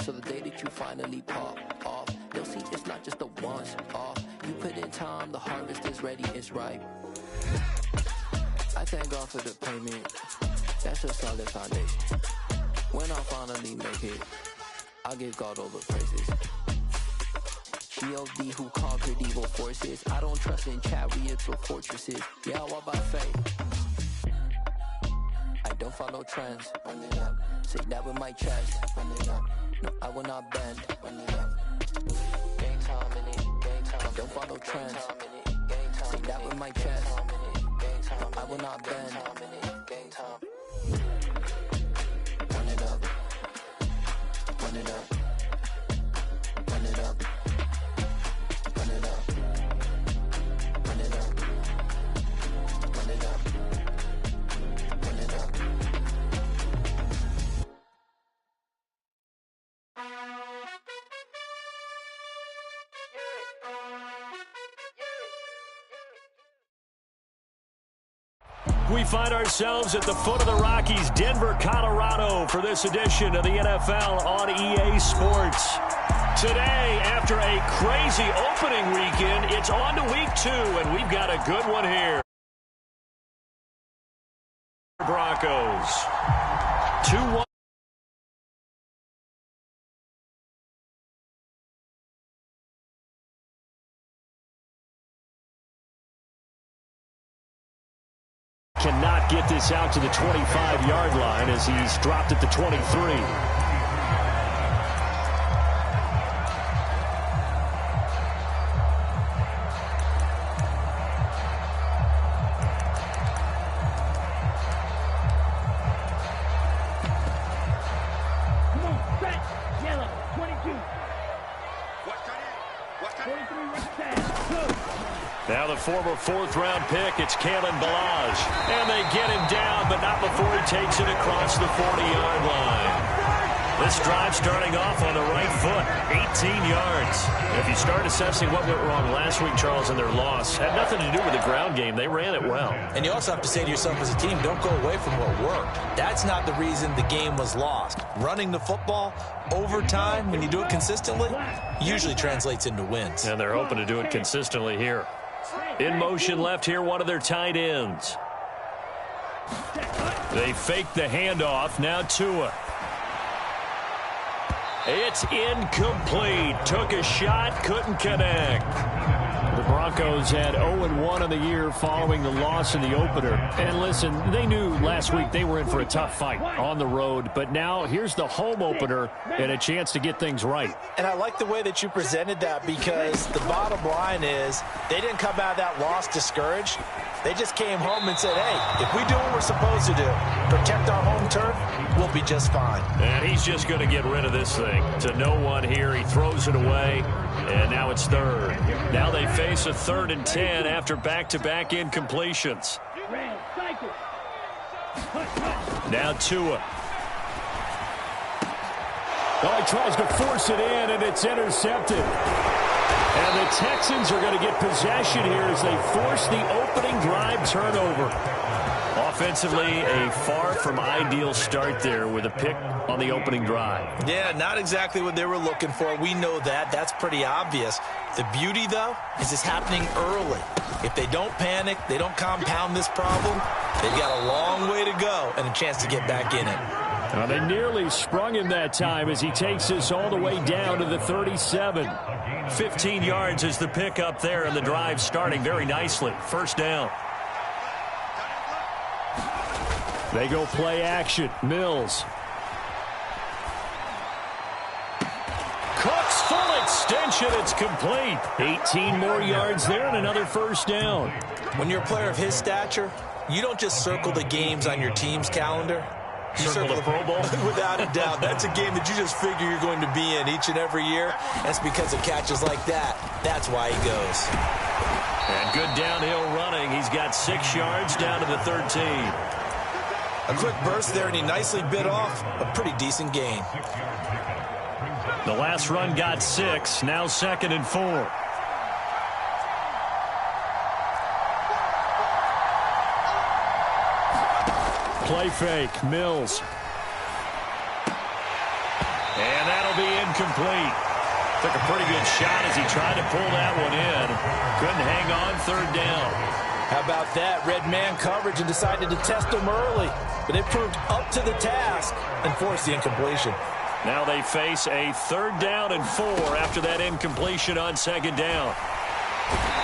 So the day that you finally pop off, they'll see it's not just a once off. You put in time, the harvest is ready, it's ripe. I thank God for the payment. That's a solid foundation. When I finally make it, I'll give God all the praises. G.O.D. who conquered evil forces. I don't trust in chariots or fortresses. Yeah, I walk by faith. I don't follow trends. Run it up. Say that with my chest. Run it up. No, I will not bend. Run it up. Gang time in it. Gang time. I don't follow trends. Say that with my chest. No, I will not bend. Gang time. Run it up. Run it up. Run it up. Run it up. Run it up. Run it up. Run it up. We find ourselves at the foot of the Rockies, Denver, Colorado, for this edition of the NFL on EA Sports. Today, after a crazy opening weekend, it's on to week 2, and we've got a good one here. Broncos. 2-1. Cannot get this out to the 25-yard line as he's dropped at the 23. Now the former 4th-round pick, it's Kalen Ballage. And they get him down, but not before he takes it across the 40-yard line. This drive starting off on the right foot, 18 yards. If you start assessing what went wrong last week, Charles, in their loss, had nothing to do with the ground game. They ran it well. And you also have to say to yourself as a team, don't go away from what worked. That's not the reason the game was lost. Running the football over time, when you do it consistently, usually translates into wins. And they're hoping to do it consistently here. In motion left here, one of their tight ends. They fake the handoff. Now Tua. It's incomplete. Took a shot, couldn't connect. The Broncos had 0-1 on the year following the loss in the opener. And listen, they knew last week they were in for a tough fight on the road. But now here's the home opener and a chance to get things right. And I like the way that you presented that, because the bottom line is they didn't come out of that loss discouraged. They just came home and said, hey, if we do what we're supposed to do, protect our home turf, we'll be just fine. And he's just going to get rid of this thing. To no one here. He throws it away, and now it's 3rd. Now they face a 3rd and 10 after back-to-back incompletions. Now Tua. Oh, he tries to force it in, and it's intercepted. And the Texans are going to get possession here as they force the opening drive turnover. Offensively, a far from ideal start there with a pick on the opening drive. Yeah, not exactly what they were looking for. We know that. That's pretty obvious. The beauty, though, is it's happening early. If they don't panic, they don't compound this problem, they've got a long way to go and a chance to get back in it. Now, they nearly sprung him that time as he takes this all the way down to the 37. 15 yards is the pickup there, and the drive starting very nicely. 1st down. They go play action. Mills. Cooks full extension. It's complete. 18 more yards there and another 1st down. When you're a player of his stature, you don't just circle the games on your team's calendar. You circle the Pro Bowl? Without a doubt. That's a game that you just figure you're going to be in each and every year. That's because of catches like that. That's why he goes. And good downhill running. He's got 6 yards down to the 13. A quick burst there, and he nicely bit off a pretty decent gain. The last run got 6. Now 2nd and 4. Play fake. Mills. And that'll will be incomplete. Took a pretty good shot as he tried to pull that one in. Couldn't hang on third down. How about that? Red man coverage and decided to test him early. But it proved up to the task and forced the incompletion. Now they face a 3rd down and 4 after that incompletion on 2nd down.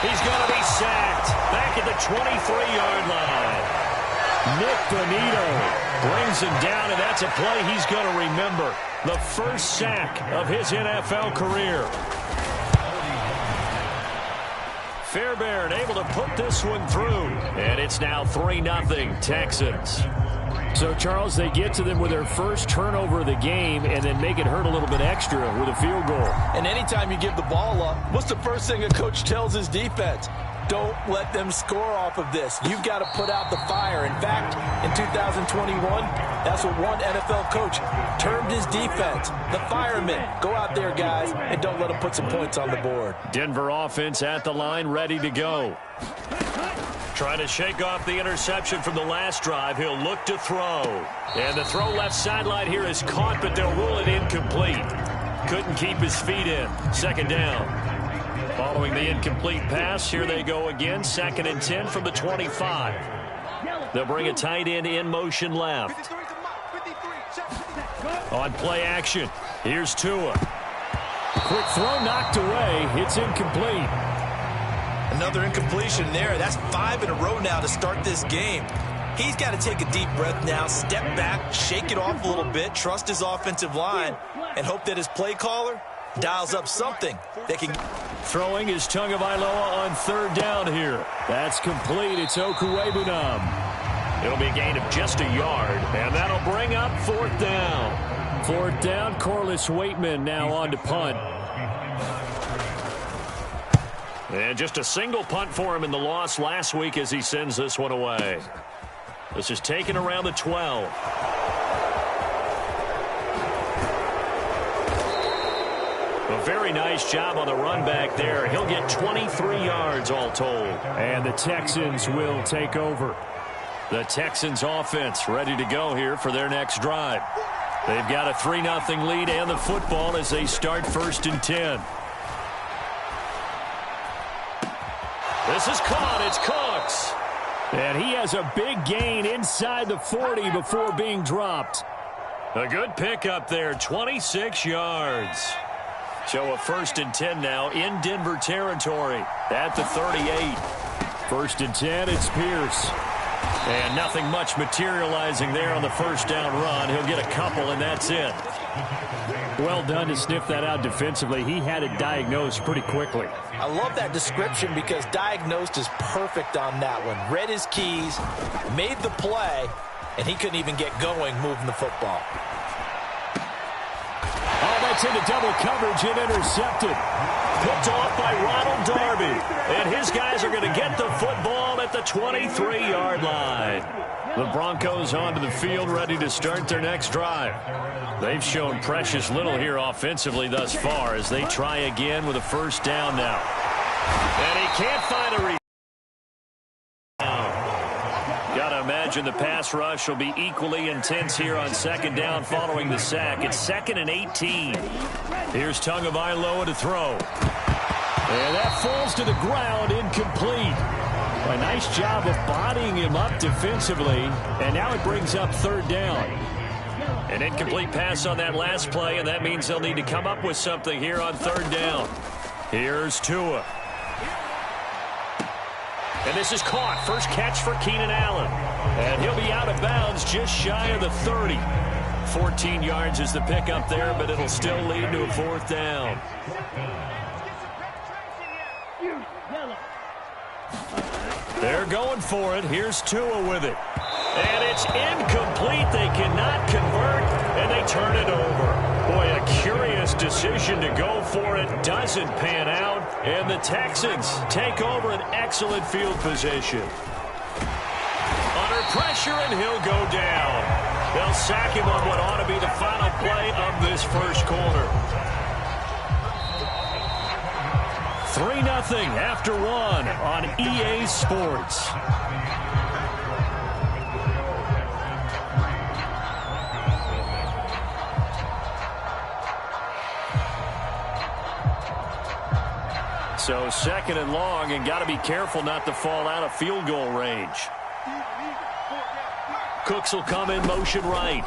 He's going to be sacked back at the 23-yard line. Nick Bonito brings him down, and that's a play he's going to remember. The first sack of his NFL career. Fairbairn able to put this one through. And it's now 3-0 Texans. So, Charles, they get to them with their first turnover of the game and then make it hurt a little bit extra with a field goal. And anytime you give the ball up, what's the first thing a coach tells his defense? Don't let them score off of this. You've got to put out the fire. In fact, in 2021, that's what one NFL coach termed his defense. The firemen. Go out there, guys, and don't let them put some points on the board. Denver offense at the line, ready to go. Trying to shake off the interception from the last drive. He'll look to throw. And the throw left sideline here is caught, but they'll rule it incomplete. Couldn't keep his feet in. 2nd down. Following the incomplete pass, here they go again. 2nd and 10 from the 25. They'll bring a tight end in motion left. On play action, here's Tua. Quick throw knocked away. It's incomplete. Another incompletion there. That's 5 in a row now to start this game. He's got to take a deep breath now, step back, shake it off a little bit, trust his offensive line, and hope that his play caller dials up something that can... Throwing is Tagovailoa on 3rd down here. That's complete. It's Okuwebunam. It'll be a gain of just a yard, and that'll bring up 4th down. 4th down, Corliss Waitman now on to punt. And just a single punt for him in the loss last week as he sends this one away. This is taken around the 12. A very nice job on the run back there. He'll get 23 yards all told. And the Texans will take over. The Texans offense ready to go here for their next drive. They've got a 3-0 lead and the football as they start 1st and 10. This is caught. It's Cooks. And he has a big gain inside the 40 before being dropped. A good pickup there, 26 yards. So a 1st and 10 now in Denver territory at the 38. 1st and 10, it's Pierce. And nothing much materializing there on the 1st down run. He'll get a couple, and that's it. Well done to sniff that out defensively. He had it diagnosed pretty quickly. I love that description because diagnosed is perfect on that one. Read his keys, made the play, and he couldn't even get going moving the football. Oh, that's into double coverage and intercepted. Picked off by Ronald Darby. And his guys are going to get the football at the 23-yard line. The Broncos onto the field ready to start their next drive. They've shown precious little here offensively thus far as they try again with a 1st down now. And he can't find a Gotta imagine the pass rush will be equally intense here on 2nd down following the sack. It's 2nd and 18. Here's Tagovailoa to throw. And that falls to the ground, incomplete. A nice job of bodying him up defensively, and now it brings up 3rd down. An incomplete pass on that last play, and that means they'll need to come up with something here on 3rd down. Here's Tua. And this is caught. First catch for Keenan Allen. And he'll be out of bounds just shy of the 30. 14 yards is the pickup there, but it'll still lead to a 4th down. They're going for it. Here's Tua with it. And it's incomplete. They cannot convert, and they turn it over. Boy, a curious decision to go for it. Doesn't pan out, and the Texans take over an excellent field position. Under pressure, and he'll go down. They'll sack him on what ought to be the final play of this first quarter. 3-0 after 1 on EA Sports. So 2nd and long, and got to be careful not to fall out of field goal range. Cooks will come in motion right.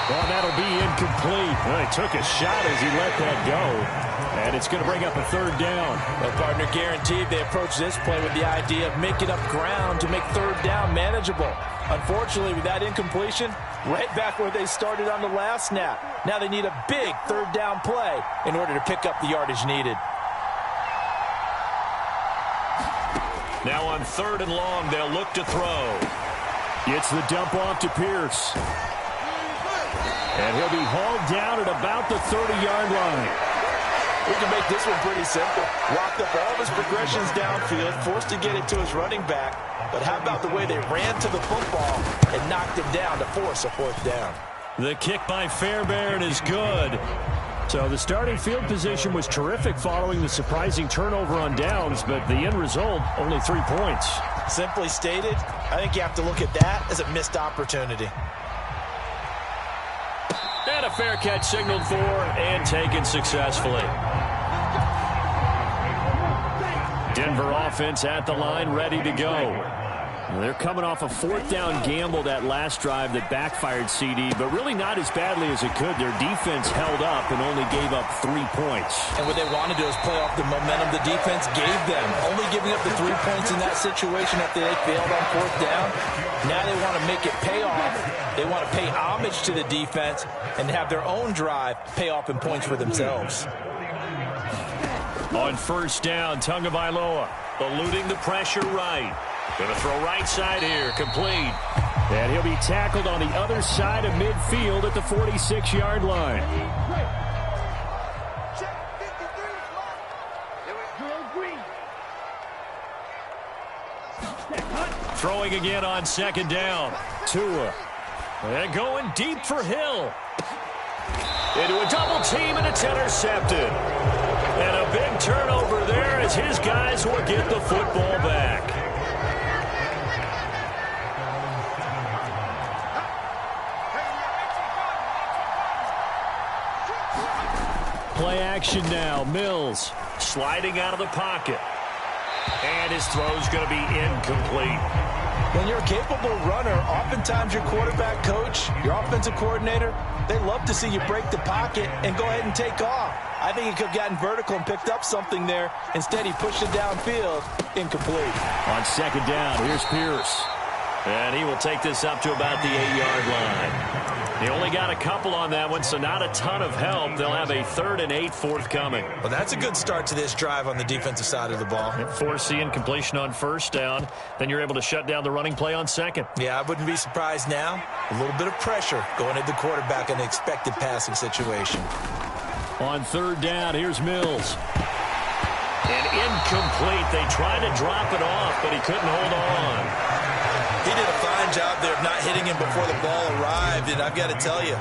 Well, that'll be incomplete. Well, he took a shot as he let that go. And it's going to bring up a 3rd down. Well, partner, guaranteed they approach this play with the idea of making up ground to make 3rd down manageable. Unfortunately, with that incompletion, right back where they started on the last snap. Now they need a big 3rd down play in order to pick up the yardage needed. Now on 3rd and long, they'll look to throw. It's the dump off to Pierce. And he'll be hauled down at about the 30-yard line. We can make this one pretty simple. Locked up all of his progressions downfield, forced to get it to his running back. But how about the way they ran to the football and knocked him down to force a 4th down? The kick by Fairbairn is good. So the starting field position was terrific following the surprising turnover on downs, but the end result, only 3 points. Simply stated, I think you have to look at that as a missed opportunity. And a fair catch signaled for and taken successfully. Denver offense at the line, ready to go. They're coming off a 4th down gamble that last drive that backfired CD, but really not as badly as it could. Their defense held up and only gave up 3 points. And what they want to do is play off the momentum the defense gave them. Only giving up the 3 points in that situation after they failed on 4th down. Now they want to make it pay off. They want to pay homage to the defense and have their own drive pay off in points for themselves. On 1st down, Tagovailoa eluding the pressure right. Going to throw right side here, complete. And he'll be tackled on the other side of midfield at the 46-yard line. Throwing again on 2nd down. Tua. And going deep for Hill. Into a double team, and it's intercepted. And a big turnover there as his guys will get the football back. Play action now. Mills sliding out of the pocket. And his throw's going to be incomplete. When you're a capable runner, oftentimes your quarterback coach, your offensive coordinator, they love to see you break the pocket and go ahead and take off. I think he could have gotten vertical and picked up something there. Instead, he pushed it downfield. Incomplete. On 2nd down, here's Pierce. And he will take this up to about the 8-yard line. They only got a couple on that one, so not a ton of help. They'll have a 3rd and 8 forthcoming. Well, that's a good start to this drive on the defensive side of the ball. Force the incompletion on 1st down. Then you're able to shut down the running play on 2nd. Yeah, I wouldn't be surprised now. A little bit of pressure going at the quarterback in an expected passing situation. On 3rd down, here's Mills. And incomplete. They tried to drop it off, but he couldn't hold on. He did a fine job there of not hitting him before the ball arrived, and I've got to tell you,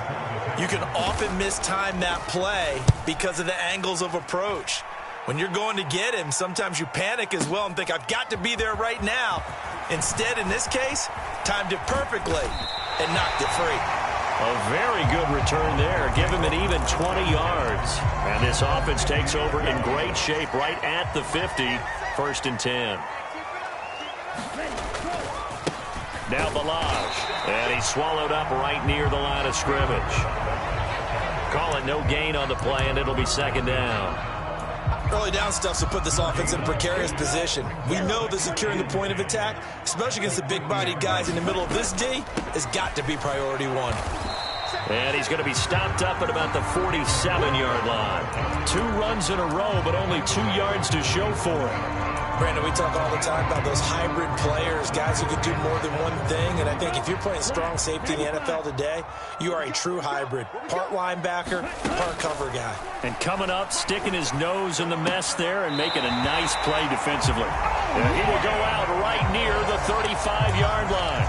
you can often mistime that play because of the angles of approach. When you're going to get him, sometimes you panic as well and think, I've got to be there right now. Instead, in this case, timed it perfectly and knocked it free. A very good return there. Give him an even 20 yards. And this offense takes over in great shape right at the 50. 1st and 10. Now Balaj, and he's swallowed up right near the line of scrimmage. Call it no gain on the play, and it'll be 2nd down. Early down stuff to put this offense in a precarious position. We know that securing the point of attack, especially against the big-bodied guys in the middle of this D, has got to be priority 1. And he's going to be stopped up at about the 47-yard line. 2 runs in a row, but only 2 yards to show for it. Brandon, we talk all the time about those hybrid players, guys who can do more than one thing. And I think if you're playing strong safety in the NFL today, you are a true hybrid. Part linebacker, part cover guy. And coming up, sticking his nose in the mess there and making a nice play defensively. And he will go out right near the 35-yard line.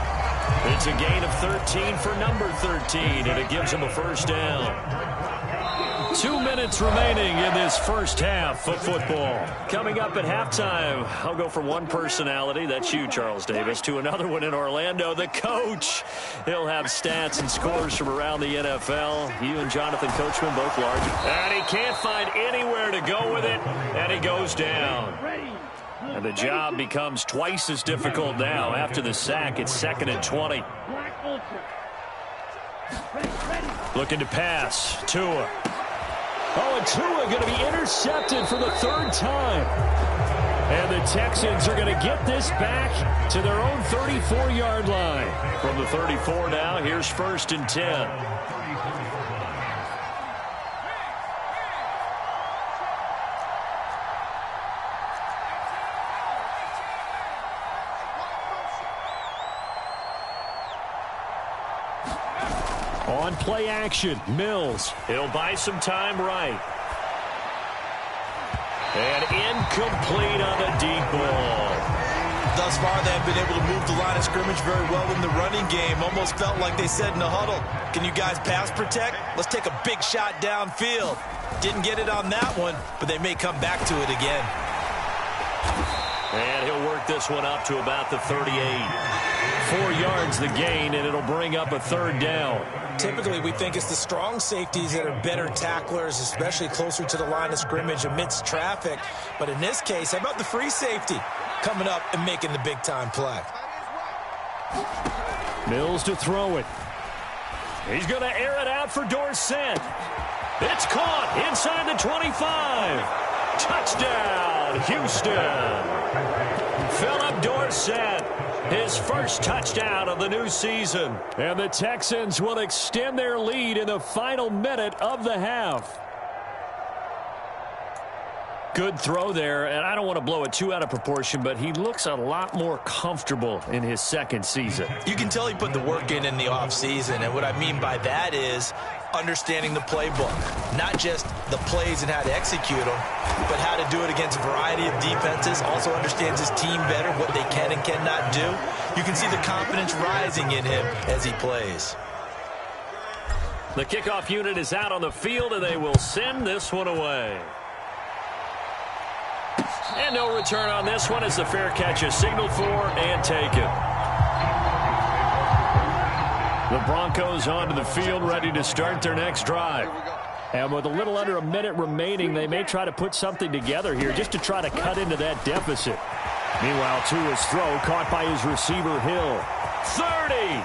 It's a gain of 13 for number 13, and it gives him a 1st down. 2 minutes remaining in this first half of football. Coming up at halftime, I'll go from one personality, that's you, Charles Davis, to another one in Orlando, the coach. He'll have stats and scores from around the NFL. You and Jonathan Coachman, both large. And he can't find anywhere to go with it, and he goes down. And the job becomes twice as difficult now. After the sack, it's 2nd and 20. Looking to pass. Tua. Oh, and Tua going to be intercepted for the 3rd time. And the Texans are going to get this back to their own 34-yard line. From the 34 now, here's 1st and 10. On play action, Mills. He'll buy some time right. And incomplete on the deep ball. Thus far, they have been able to move the line of scrimmage very well in the running game. Almost felt like they said in the huddle, can you guys pass protect? Let's take a big shot downfield. Didn't get it on that one, but they may come back to it again. And he'll work this one up to about the 38. 4 yards the gain, and it'll bring up a 3rd down. Typically, we think it's the strong safeties that are better tacklers, especially closer to the line of scrimmage amidst traffic. But in this case, how about the free safety coming up and making the big-time play? Mills to throw it. He's going to air it out for Dorsett. It's caught inside the 25. Touchdown, Houston. Philip Dorsett, his first touchdown of the new season. And the Texans will extend their lead in the final minute of the half. Good throw there, and I don't want to blow it too out of proportion, but he looks a lot more comfortable in his 2nd season. You can tell he put the work in the offseason, and what I mean by that is understanding the playbook. Not just the plays and how to execute them, but how to do it against a variety of defenses. Also understands his team better, what they can and cannot do. You can see the confidence rising in him as he plays. The kickoff unit is out on the field, and they will send this one away. And no return on this one as the fair catch is signaled for and taken. The Broncos onto the field, ready to start their next drive. And with a little under a minute remaining, they may try to put something together here just to try to cut into that deficit. Meanwhile, Tua's throw caught by his receiver, Hill. 30,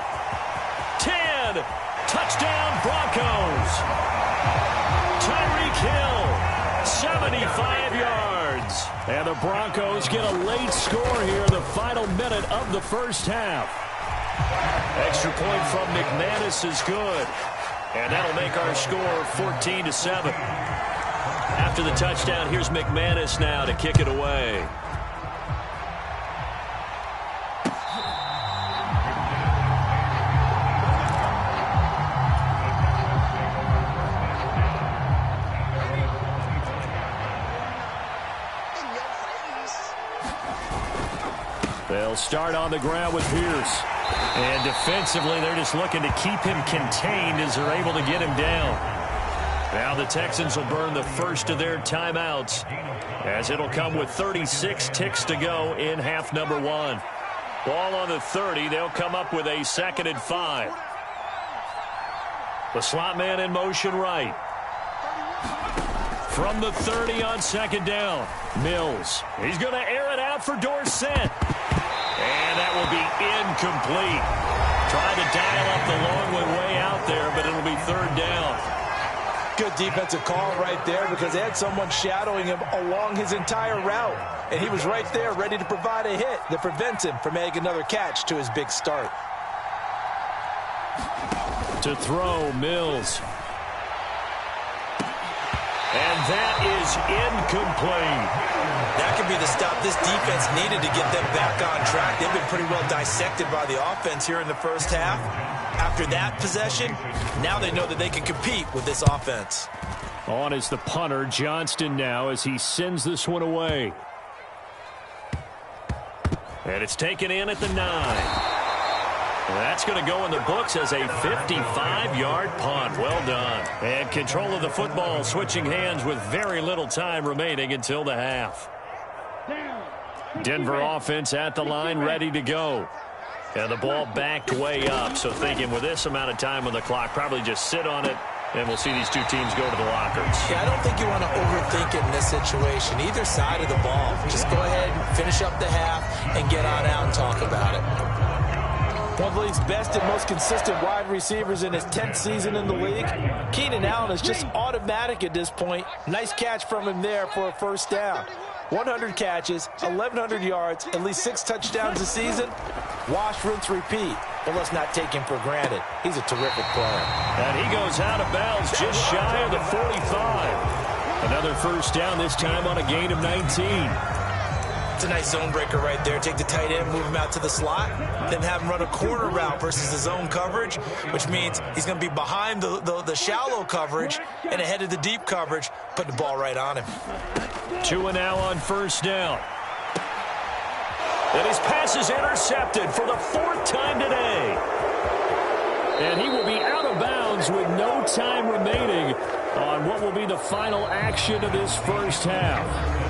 10, touchdown Broncos. Tyreek Hill, 75 yards. And the Broncos get a late score here in the final minute of the first half. Extra point from McManus is good. And that'll make our score 14-7. After the touchdown, here's McManus now to kick it away. They'll start on the ground with Pierce. And defensively, they're just looking to keep him contained as they're able to get him down. Now the Texans will burn the first of their timeouts as it'll come with 36 ticks to go in half number 1. Ball on the 30. They'll come up with a 2nd and 5. The slot man in motion right. From the 30 on 2nd down. Mills. He's going to air it out for Dorsett. And that will be incomplete. Trying to dial up the long way out there, but it'll be 3rd down. Good defensive call right there because they had someone shadowing him along his entire route. And he was right there ready to provide a hit that prevents him from making another catch to his big start. To throw, Mills. And that is incomplete. That could be the stop this defense needed to get them back on track. They've been pretty well dissected by the offense here in the first half. After that possession, now they know that they can compete with this offense. On is the punter, Johnston, now as he sends this one away. And it's taken in at the 9. That's going to go in the books as a 55-yard punt. Well done. And control of the football switching hands with very little time remaining until the half. Denver offense at the line, ready to go. And the ball backed way up. So thinking with this amount of time on the clock, probably just sit on it, and we'll see these two teams go to the lockers. Yeah, I don't think you want to overthink it in this situation. Either side of the ball. Just go ahead and finish up the half and get on out and talk about it. One of the league's best and most consistent wide receivers in his 10th season in the league. Keenan Allen is just automatic at this point. Nice catch from him there for a first down. 100 catches, 1,100 yards, at least 6 touchdowns a season. Wash, rinse, repeat. But let's not take him for granted. He's a terrific player. And he goes out of bounds just shy of the 45. Another first down, this time on a gain of 19. It's a nice zone breaker right there. Take the tight end, move him out to the slot, then have him run a corner route versus the zone coverage, which means he's going to be behind the shallow coverage and ahead of the deep coverage, putting the ball right on him. Tua now on first down. And his pass is intercepted for the 4th time today. And he will be out of bounds with no time remaining on what will be the final action of this first half.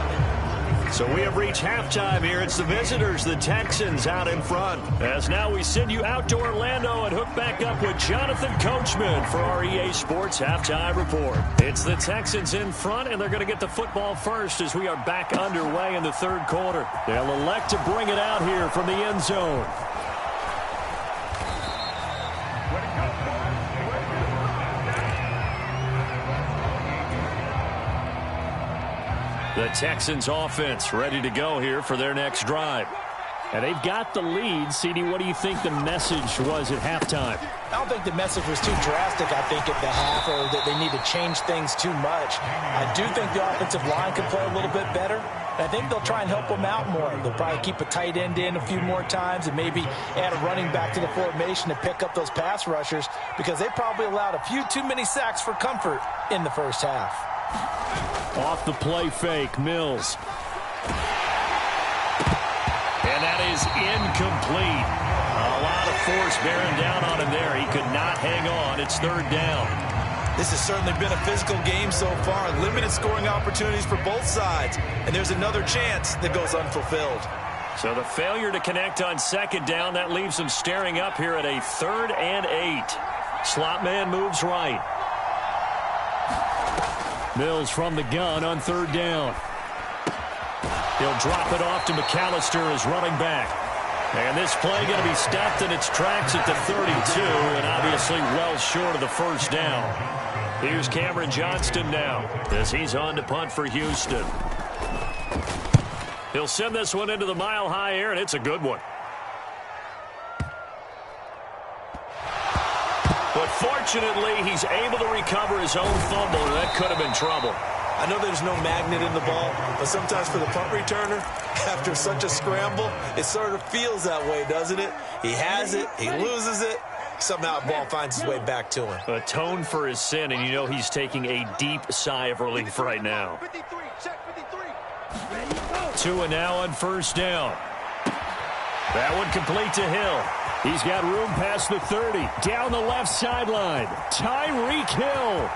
So we have reached halftime here. It's the visitors, the Texans, out in front. As now we send you out to Orlando and hook back up with Jonathan Coachman for our EA Sports Halftime Report. It's the Texans in front, and they're going to get the football first as we are back underway in the third quarter. They'll elect to bring it out here from the end zone. The Texans offense ready to go here for their next drive. And they've got the lead. CD, what do you think the message was at halftime? I don't think the message was too drastic, I think, at the half, or that they need to change things too much. I do think the offensive line can play a little bit better. I think they'll try and help them out more. They'll probably keep a tight end in a few more times and maybe add a running back to the formation to pick up those pass rushers, because they probably allowed a few too many sacks for comfort in the first half. Off the play fake, Mills. And that is incomplete. A lot of force bearing down on him there. He could not hang on. It's third down. This has certainly been a physical game so far. Limited scoring opportunities for both sides. And there's another chance that goes unfulfilled. So the failure to connect on second down, that leaves them staring up here at a 3rd and 8. Slot man moves right. Mills from the gun on third down. He'll drop it off to McAllister as running back. And this play going to be stopped in its tracks at the 32, and obviously well short of the first down. Here's Cameron Johnston now as he's on to punt for Houston. He'll send this one into the mile-high air, and it's a good one. But fortunately, he's able to recover his own fumble, and that could have been trouble. I know there's no magnet in the ball, but sometimes for the punt returner, after such a scramble, it sort of feels that way, doesn't it? He has it, he loses it, somehow the ball finds its way back to him. Atone for his sin, and you know he's taking a deep sigh of relief right now. Tua now on first down. That one complete to Hill. He's got room past the 30. Down the left sideline. Tyreek Hill.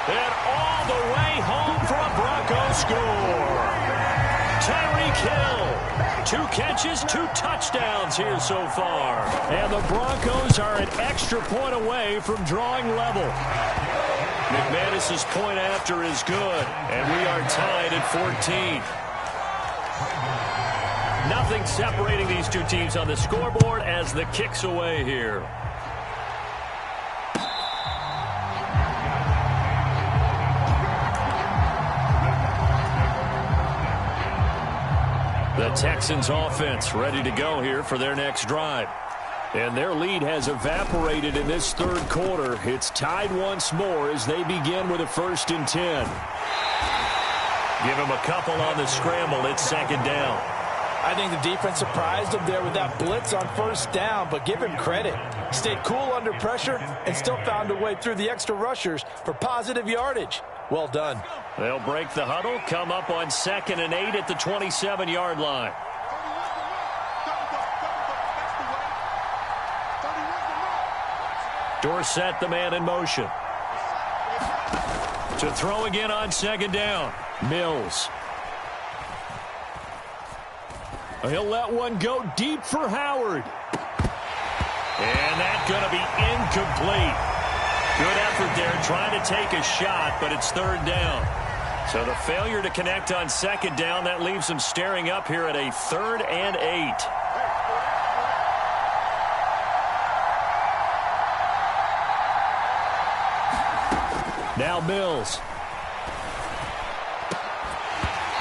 And all the way home for a Broncos score. Tyreek Hill. 2 catches, 2 touchdowns here so far. And the Broncos are an extra point away from drawing level. McManus's point after is good. And we are tied at 14. Nothing separating these two teams on the scoreboard as the kick's away here. The Texans offense ready to go here for their next drive. And their lead has evaporated in this third quarter. It's tied once more as they begin with a 1st and 10. Give him a couple on the scramble. It's second down. I think the defense surprised him there with that blitz on first down, but give him credit. Stayed cool under pressure and still found a way through the extra rushers for positive yardage. Well done. They'll break the huddle, come up on 2nd and 8 at the 27-yard line. Dorsett, the man in motion. To throw again on second down. Mills. He'll let one go deep for Howard. And that's going to be incomplete. Good effort there trying to take a shot, but it's third down. So the failure to connect on second down, that leaves them staring up here at a 3rd and 8. Now Mills.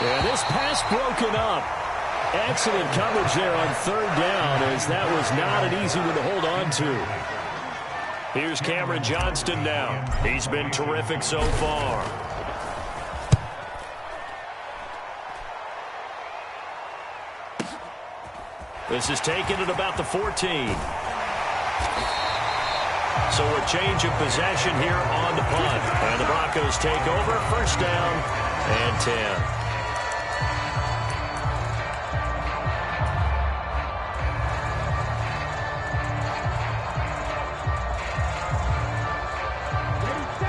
And this pass broken up. Excellent coverage there on third down, as that was not an easy one to hold on to. Here's Cameron Johnston now. He's been terrific so far. This is taken at about the 14. So a change of possession here on the punt. And the Broncos take over, first down and 10.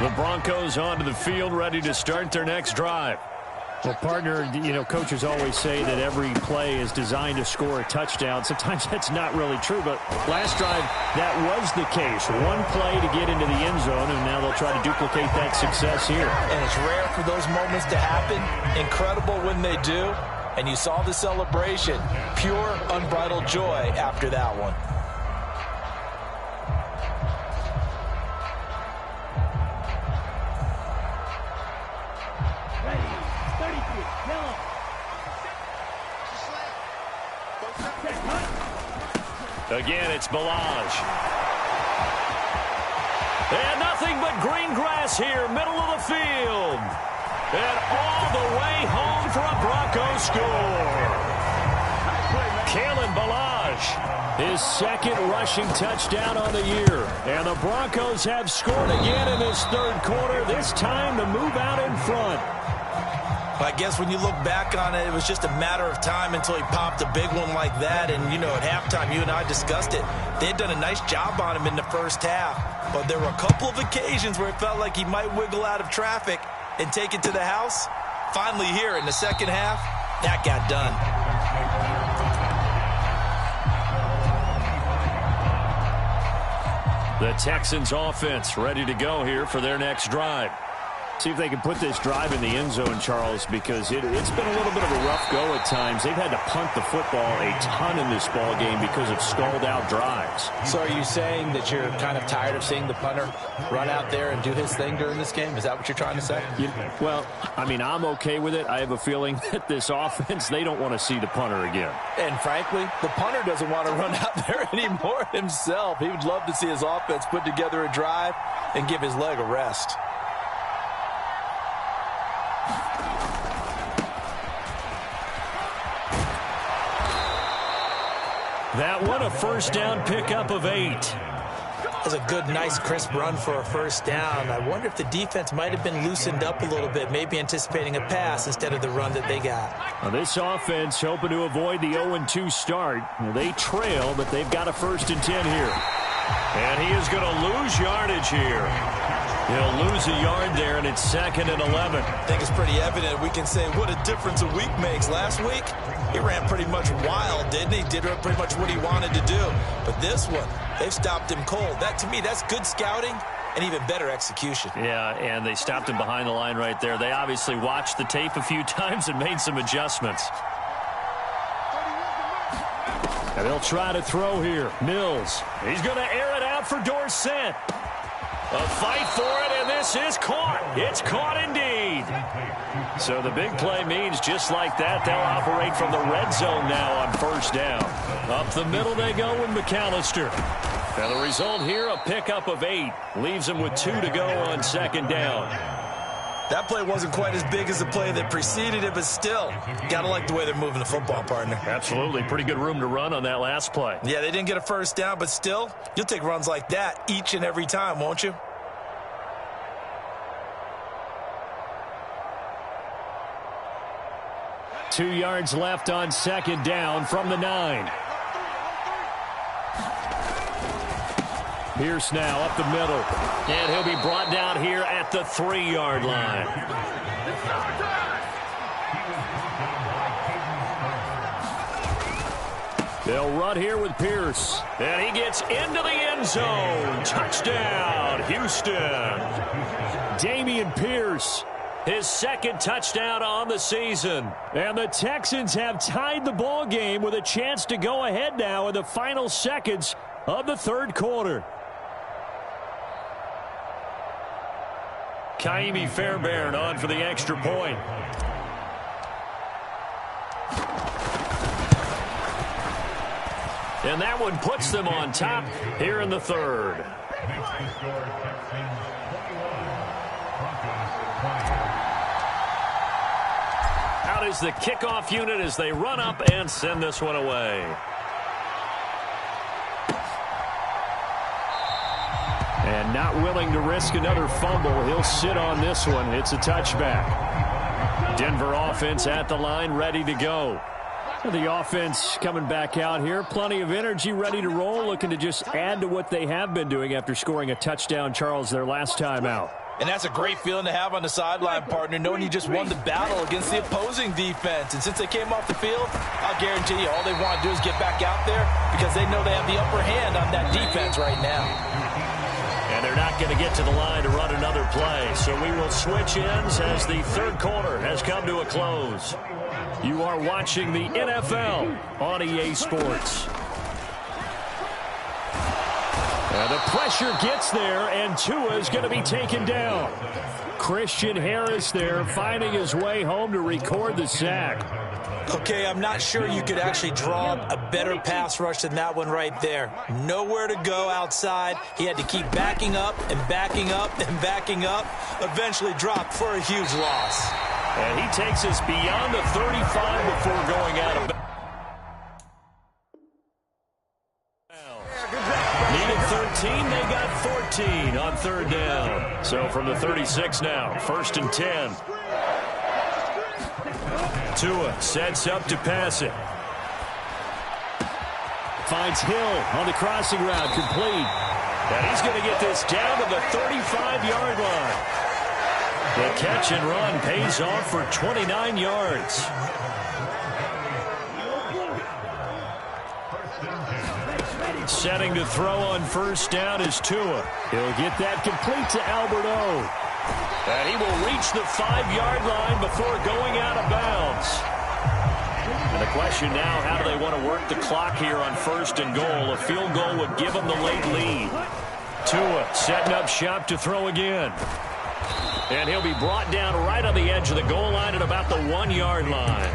The Broncos onto the field, ready to start their next drive. Well, partner, coaches always say that every play is designed to score a touchdown. Sometimes that's not really true, but last drive, that was the case. One play to get into the end zone, and now they'll try to duplicate that success here. And it's rare for those moments to happen. Incredible when they do. And you saw the celebration. Pure, unbridled joy after that one. Again, it's Balaj. And nothing but green grass here, middle of the field. And all the way home for a Bronco score. Kalen Balaj, his second rushing touchdown on the year. And the Broncos have scored again in this third quarter, this time to move out in front. I guess when you look back on it, it was just a matter of time until he popped a big one like that. And, at halftime, you and I discussed it. They had done a nice job on him in the first half. But there were a couple of occasions where it felt like he might wiggle out of traffic and take it to the house. Finally here in the second half, that got done. The Texans offense ready to go here for their next drive. See if they can put this drive in the end zone, Charles, because it's been a little bit of a rough go at times. They've had to punt the football a ton in this ball game because of stalled-out drives. So are you saying that you're kind of tired of seeing the punter run out there and do his thing during this game? Is that what you're trying to say? Well, I'm okay with it. I have a feeling that this offense, they don't want to see the punter again. And frankly, the punter doesn't want to run out there anymore himself. He would love to see his offense put together a drive and give his leg a rest. That one, a first down pickup of 8. That's a good, nice, crisp run for a first down. I wonder if the defense might have been loosened up a little bit, maybe anticipating a pass instead of the run that they got. Now this offense hoping to avoid the 0-2 start. They trail, but they've got a 1st and 10 here. And he is going to lose yardage here. He'll lose a yard there, and it's 2nd and 11. I think it's pretty evident. We can say what a difference a week makes. Last week, he ran pretty much wild, didn't he? Did pretty much what he wanted to do. But this one, they've stopped him cold. That, to me, that's good scouting and even better execution. Yeah, and they stopped him behind the line right there. They obviously watched the tape a few times and made some adjustments. And they'll try to throw here. Mills. He's going to air it out for Dorsett. A fight for it, and this is caught. It's caught indeed. So the big play means just like that, they'll operate from the red zone now on first down. Up the middle they go with McAllister. And the result here, a pickup of 8. Leaves them with 2 to go on second down. That play wasn't quite as big as the play that preceded it, but still, gotta like the way they're moving the football, partner. Absolutely. Pretty good room to run on that last play. Yeah, they didn't get a first down, but still, you'll take runs like that each and every time, won't you? Two yards left on second down from the 9. Pierce now up the middle. And he'll be brought down here at the 3-yard line. They'll run here with Pierce. And he gets into the end zone. Touchdown, Houston. Dameon Pierce. His second touchdown on the season. And the Texans have tied the ball game with a chance to go ahead now in the final seconds of the third quarter. Kaimi Fairbairn on for the extra point. And that one puts them on top here in the third. Out is the kickoff unit as they run up and send this one away. And not willing to risk another fumble. He'll sit on this one. It's a touchback. Denver offense at the line, ready to go. The offense coming back out here. Plenty of energy, ready to roll, looking to just add to what they have been doing after scoring a touchdown, Charles, their last time out. And that's a great feeling to have on the sideline, partner, knowing you just won the battle against the opposing defense. And since they came off the field, I'll guarantee you all they want to do is get back out there because they know they have the upper hand on that defense right now. And they're not going to get to the line to run another play. So we will switch ends as the third quarter has come to a close. You are watching the NFL on EA Sports. And the pressure gets there, and Tua is going to be taken down. Christian Harris there finding his way home to record the sack. Okay, I'm not sure you could actually draw a better pass rush than that one right there. Nowhere to go outside. He had to keep backing up and backing up and backing up. Eventually dropped for a huge loss. And he takes us beyond the 35 before going out of bounds. Needed 13, they got 14 on third down. So from the 36 now, 1st and 10. Tua sets up to pass it. Finds Hill on the crossing route, complete. And he's going to get this down to the 35-yard line. The catch and run pays off for 29 yards. Setting to throw on first down is Tua. He'll get that complete to Albert O. And he will reach the 5-yard line before going out of bounds. And the question now, how do they want to work the clock here on 1st and goal? A field goal would give them the late lead. Tua setting up shop to throw again. And he'll be brought down right on the edge of the goal line at about the 1-yard line.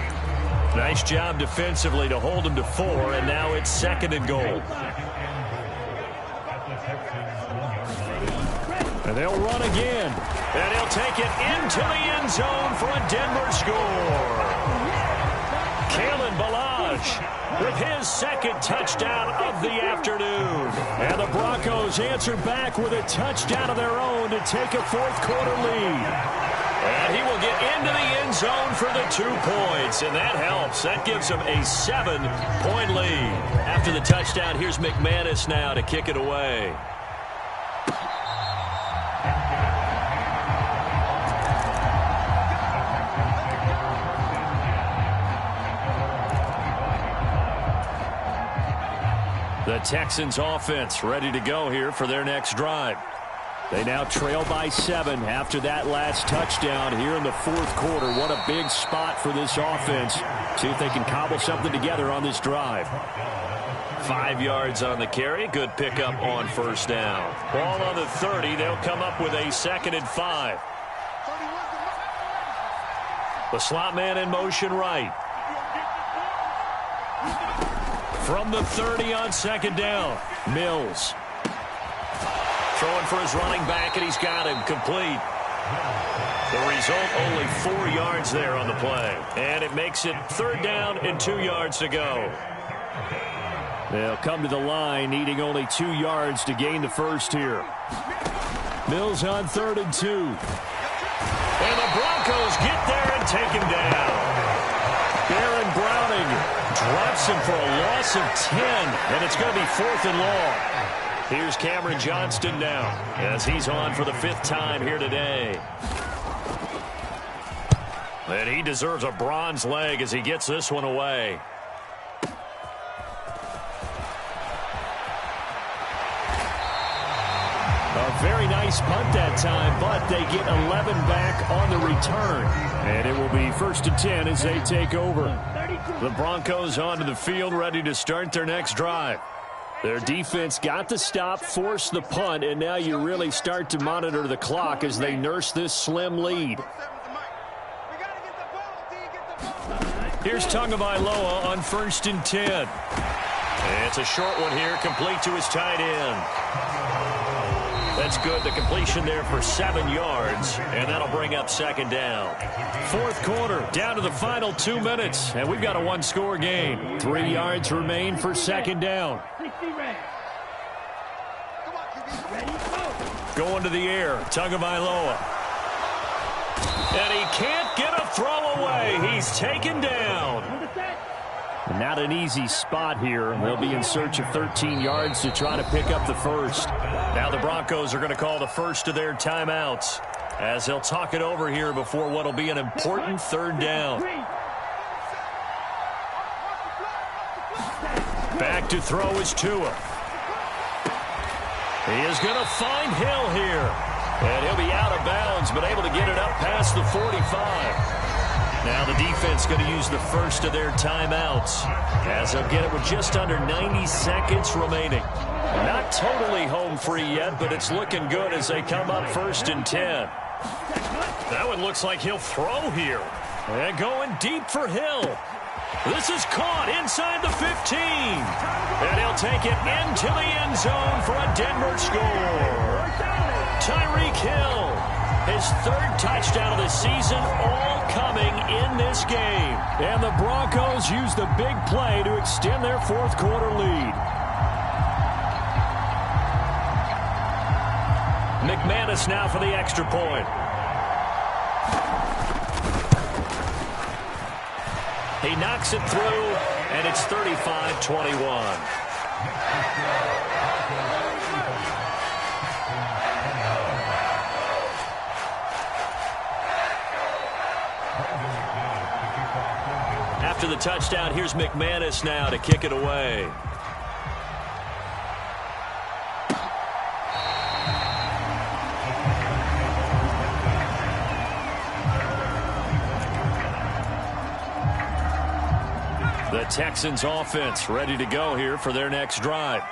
Nice job defensively to hold him to 4, and now it's 2nd and goal. And they'll run again. And he'll take it into the end zone for a Denver score. Kalen Ballage with his 2nd touchdown of the afternoon. And the Broncos answer back with a touchdown of their own to take a 4th quarter lead. And he will get into the end zone for the 2 points, and that helps. That gives him a 7-point lead. After the touchdown, here's McManus now to kick it away. The Texans offense ready to go here for their next drive. They now trail by 7 after that last touchdown here in the 4th quarter. What a big spot for this offense. See if they can cobble something together on this drive. 5 yards on the carry. Good pickup on first down. Ball on the 30. They'll come up with a 2nd and 5. The slot man in motion right. From the 30 on 2nd down. Mills. Throwing for his running back, and he's got him complete. The result, only 4 yards there on the play. And it makes it 3rd down and 2 yards to go. They'll come to the line, needing only 2 yards to gain the first here. Mills on 3rd and 2. And the Broncos get there and take him down. Aaron Browning drops him for a loss of 10, and it's going to be 4th and long. Here's Cameron Johnston now as he's on for the 5th time here today. And he deserves a bronze leg as he gets this one away. A very nice punt that time, but they get 11 back on the return. And it will be 1st and 10 as they take over. The Broncos onto the field, ready to start their next drive. Their defense got the stop, forced the punt, and now you really start to monitor the clock as they nurse this slim lead. Here's Tagovailoa on 1st and 10. It's a short one here, complete to his tight end. That's good. The completion there for 7 yards, and that'll bring up 2nd down. 4th quarter, down to the final 2 minutes, and we've got a 1-score game. 3 yards remain for 2nd down. Going to the air, Tagovailoa. And he can't get a throw away. He's taken down. Not an easy spot here. They'll be in search of 13 yards to try to pick up the first. Now the Broncos are going to call the first of their timeouts as they'll talk it over here before what will be an important 3rd down. Back to throw is Tua. He is going to find Hill here. And he'll be out of bounds, but able to get it up past the 45. Now the defense going to use the first of their timeouts as they'll get it with just under 90 seconds remaining. Not totally home free yet, but it's looking good as they come up 1st and 10. That one looks like he'll throw here. And going deep for Hill. This is caught inside the 15. And he'll take it into the end zone for a Denver score. Tyreek Hill, his 3rd touchdown of the season, all coming in this game. And the Broncos use the big play to extend their 4th quarter lead. McManus now for the extra point. He knocks it through, and it's 35-21. After the touchdown, here's McManus now to kick it away. The Texans offense ready to go here for their next drive.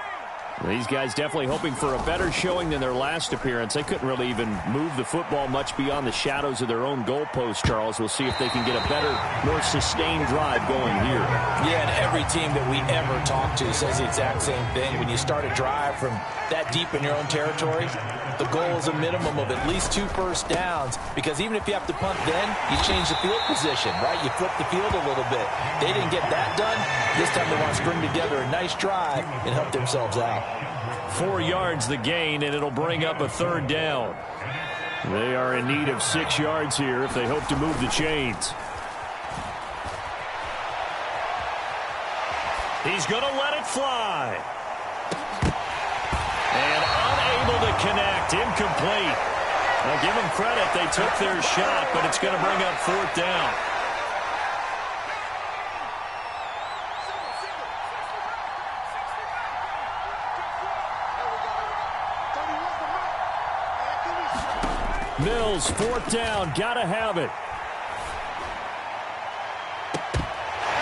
These guys definitely hoping for a better showing than their last appearance. They couldn't really even move the football much beyond the shadows of their own goalpost, Charles. We'll see if they can get a better, more sustained drive going here. Yeah, and every team that we ever talk to says the exact same thing. When you start a drive from that deep in your own territory, the goal is a minimum of at least 2 first downs, because even if you have to punt then, you change the field position, right? You flip the field a little bit. They didn't get that done. This time they want to string together a nice drive and help themselves out. 4 yards the gain, and it'll bring up a 3rd down. They are in need of 6 yards here if they hope to move the chains. He's going to let it fly. And unable to connect, incomplete. Now give them credit, they took their shot, but it's going to bring up 4th down. Mills, 4th down, gotta have it.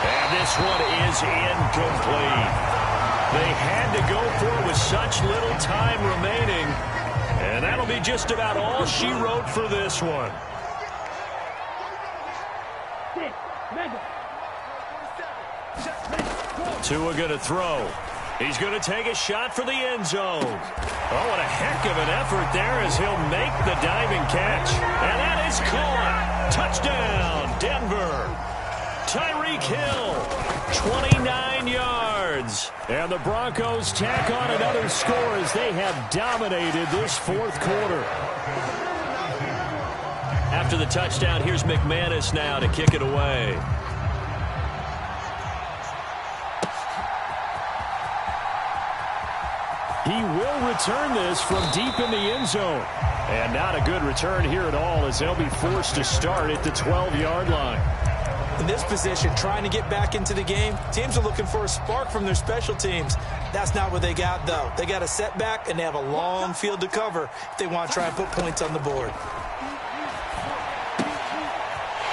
And this one is incomplete. They had to go for it with such little time remaining. And that'll be just about all she wrote for this one. Tua gonna throw. He's going to take a shot for the end zone. Oh, what a heck of an effort there as he'll make the diving catch. And that is caught. Touchdown, Denver. Tyreek Hill, 29 yards. And the Broncos tack on another score as they have dominated this 4th quarter. After the touchdown, here's McManus now to kick it away. He will return this from deep in the end zone. And not a good return here at all as they'll be forced to start at the 12-yard line. In this position, trying to get back into the game, teams are looking for a spark from their special teams. That's not what they got, though. They got a setback, and they have a long field to cover if they want to try and put points on the board.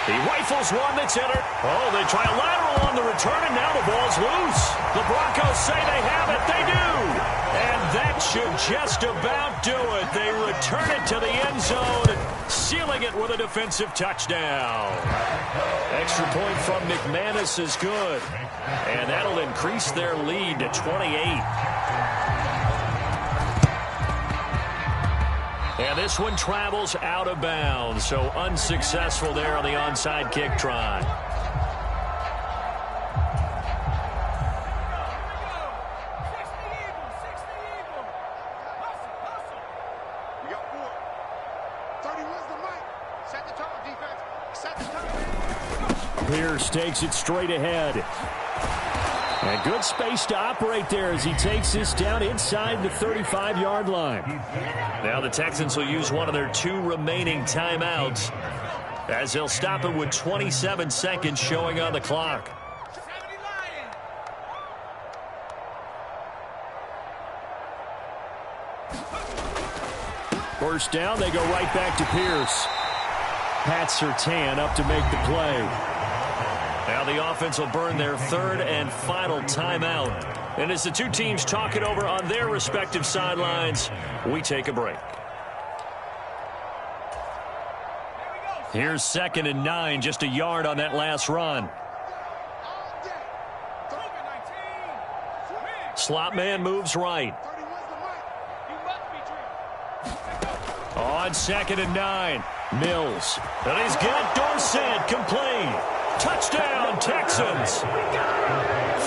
He rifles one that's entered. Oh, they try a lateral on the return, and now the ball's loose. The Broncos say they have it. They do. And that should just about do it. They return it to the end zone, sealing it with a defensive touchdown. Extra point from McManus is good. And that'll increase their lead to 28. And this one travels out of bounds, so unsuccessful there on the onside kick try. We got 4. 31's the mic. Set the tone, defense. Set the tone. Pierce takes it straight ahead. And good space to operate there as he takes this down inside the 35-yard line. Now the Texans will use one of their 2 remaining timeouts as they'll stop it with 27 seconds showing on the clock. First down, they go right back to Pierce. Pat Surtain up to make the play. Now the offense will burn their 3rd and final timeout. And as the 2 teams talk it over on their respective sidelines, we take a break. Here's 2nd and 9, just a yard on that last run. Slot man moves right. On 2nd and 9, Mills. And he's got Dorsett complete. Touchdown, Texans.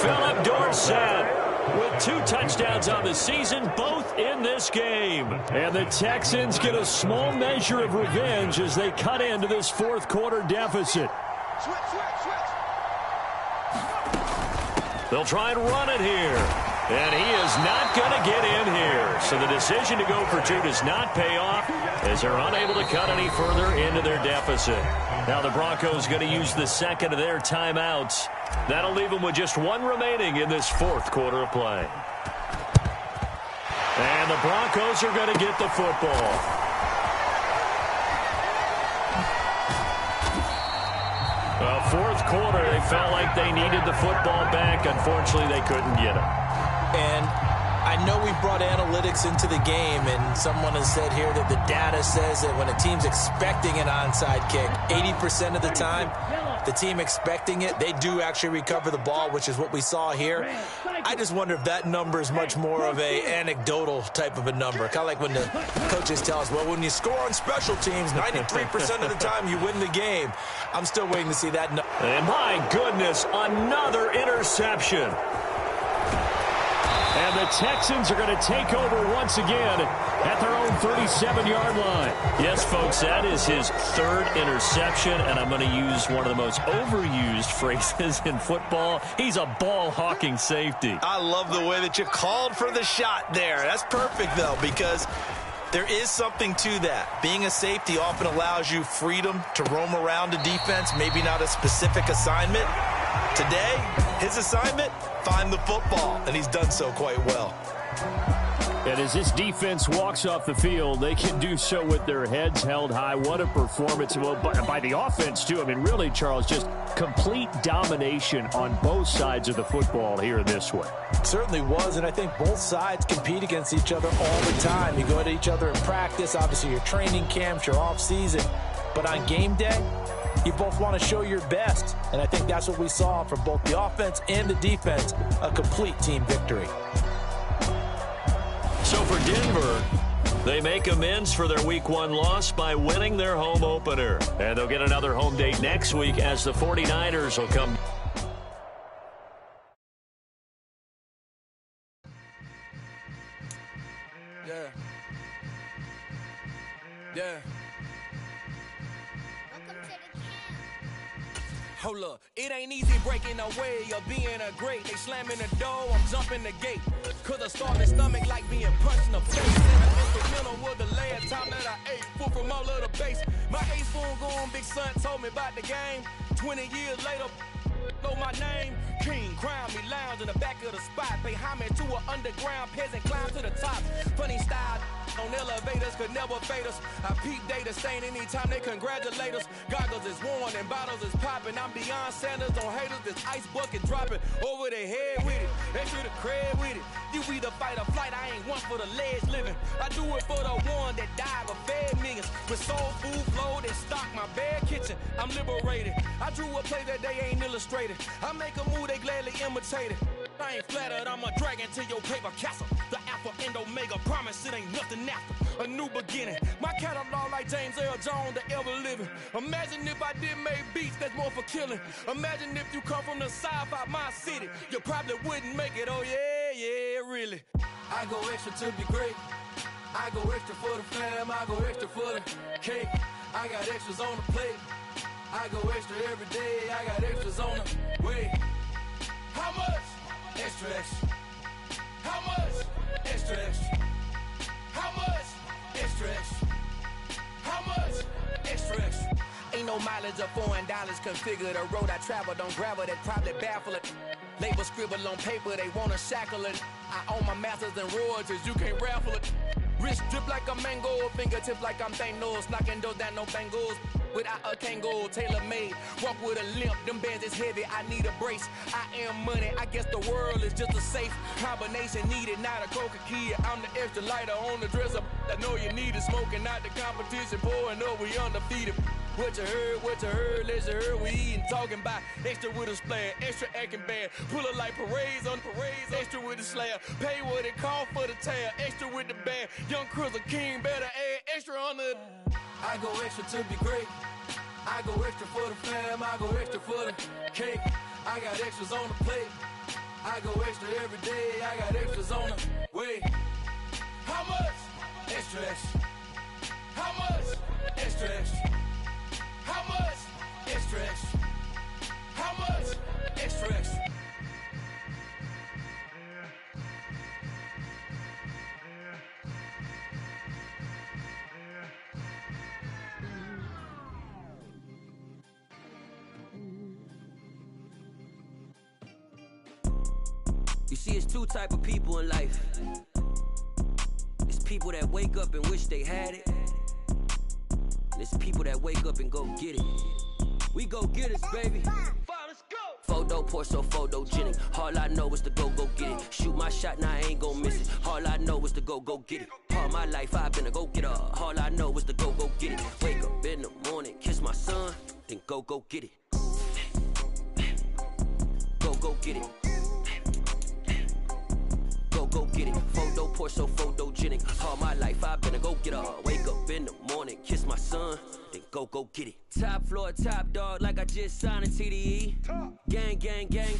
Philip Dorsett with 2 touchdowns on the season, both in this game. And the Texans get a small measure of revenge as they cut into this 4th quarter deficit. They'll try and run it here. And he is not going to get in here. So the decision to go for 2 does not pay off as they're unable to cut any further into their deficit. Now the Broncos going to use the 2nd of their timeouts. That'll leave them with just 1 remaining in this 4th quarter of play. And the Broncos are going to get the football. Well, 4th quarter, they felt like they needed the football back. Unfortunately, they couldn't get it. And I know we brought analytics into the game, and someone has said here that the data says that when a team's expecting an onside kick, 80% of the time, the team expecting it, they do actually recover the ball, which is what we saw here. I just wonder if that number is much more of a anecdotal type of a number. Kind of like when the coaches tell us, well, when you score on special teams, 93% of the time you win the game. I'm still waiting to see that. And my goodness, another interception. And the Texans are going to take over once again at their own 37-yard line. Yes, folks, that is his 3rd interception, and I'm going to use one of the most overused phrases in football. He's a ball-hawking safety. I love the way that you called for the shot there. That's perfect, though, because there is something to that. Being a safety often allows you freedom to roam around a defense, maybe not a specific assignment. Today, his assignment, find the football, and he's done so quite well. And as this defense walks off the field, they can do so with their heads held high. What a performance by the offense, too. I mean, really, Charles, just complete domination on both sides of the football here in this one. Certainly was, and I think both sides compete against each other all the time. You go at each other in practice, obviously your training camps, your off-season, but on game day, you both want to show your best, and I think that's what we saw from both the offense and the defense, a complete team victory. So for Denver, they make amends for their Week 1 loss by winning their home opener. And they'll get another home date next week as the 49ers will come. Yeah. Hold up, it ain't easy breaking away or being a great. They slamming the door, I'm jumping the gate. Cause a starving stomach like being punched in the face. And the instrumental was the last time that I ate food from all of the base. My ace spoon going, big son told me about the game. 20 years later, know my name. King, crown me, lounge in the back of the spot. Pay homage to an underground peasant, climb to the top. Funny style on elevators could never fade us. I peep data stain anytime they congratulate us. Goggles is worn and bottles is popping. I'm Deion Sanders on haters, this ice bucket dropping over their head with it. They should have cred with it. You either fight or flight, I ain't one for the ledge living. I do it for the one that died but fed millions. With soul food flow, they stock my bad kitchen. I'm liberated. I drew a play that they ain't illustrated. I make a move, they gladly imitate it. I ain't flattered, I'm a dragon to your paper castle. The alpha and omega, promise it ain't nothing after. A new beginning. My catalog like James Earl Jones, the ever living. Imagine if I did make beats that's more for killing. Imagine if you come from the south out my city. You probably wouldn't make it, oh yeah, really. I go extra to be great. I go extra for the fam, I go extra for the cake. I got extras on the plate. I go extra every day, I got extras on the way. How much? Extra, extra. How much? Extra, extra. How much? Extra, extra. How much? Extra, extra. Ain't no mileage of $4 configure the road I travel. Don't gravel, that probably baffle it. Label scribble on paper, they wanna shackle it. I own my masters and royalties, you can't raffle it. Wrist drip like a mango, fingertips like I'm Thanos. Knocking those down, no bangles. Without a Kango, tailor-made. Walk with a limp, them bands is heavy, I need a brace. I am money, I guess the world is just a safe combination needed, not a coca key. I'm the extra lighter on the dresser. I know you need it, smoking out the competition, pouring up, we undefeated. What you heard, let's heard, we eating, talking about extra with a splash, extra acting bad. Pull it like parades on parades, extra with the slab. Pay what it cost for the tab, extra with the band. Young Crizzle King, better add extra on the. I go extra to be great. I go extra for the fam, I go extra for the cake. I got extras on the plate. I go extra every day, I got extras on the way. How much? Extra, extra. How much? Extra, extra. How much? Extra, extra. How much? Extra, extra. You see, it's two type of people in life. It's people that wake up and wish they had it. And it's people that wake up and go get it. We go get it, baby. Let's go. Photo, Porsche, photogenic. All I know is to go get it. Shoot my shot, now I ain't gon' miss it. All I know is to go get it. All my life I've been a go-getter. All I know is to go get it. Wake up in the morning, kiss my son, then go get it. Go get it. Go get it. Photo, Porsche, photogenic. All my life I've been a go-getter. Wake up in the morning, kiss my son, then go get it. Top floor, top dog, like I just signed a TDE. Gang, gang, gang.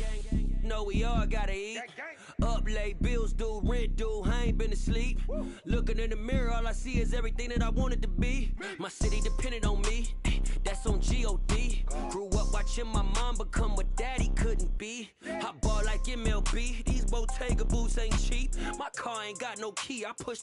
Know we all gotta eat. Up late, bills due, rent due, I ain't been asleep. Looking in the mirror, all I see is everything that I wanted to be. My city depended on me, that's on G.O.D. Grew up watching my mom become what daddy couldn't be. I ball like MLB, these Bottega boots ain't cheap. My car ain't got no key, I push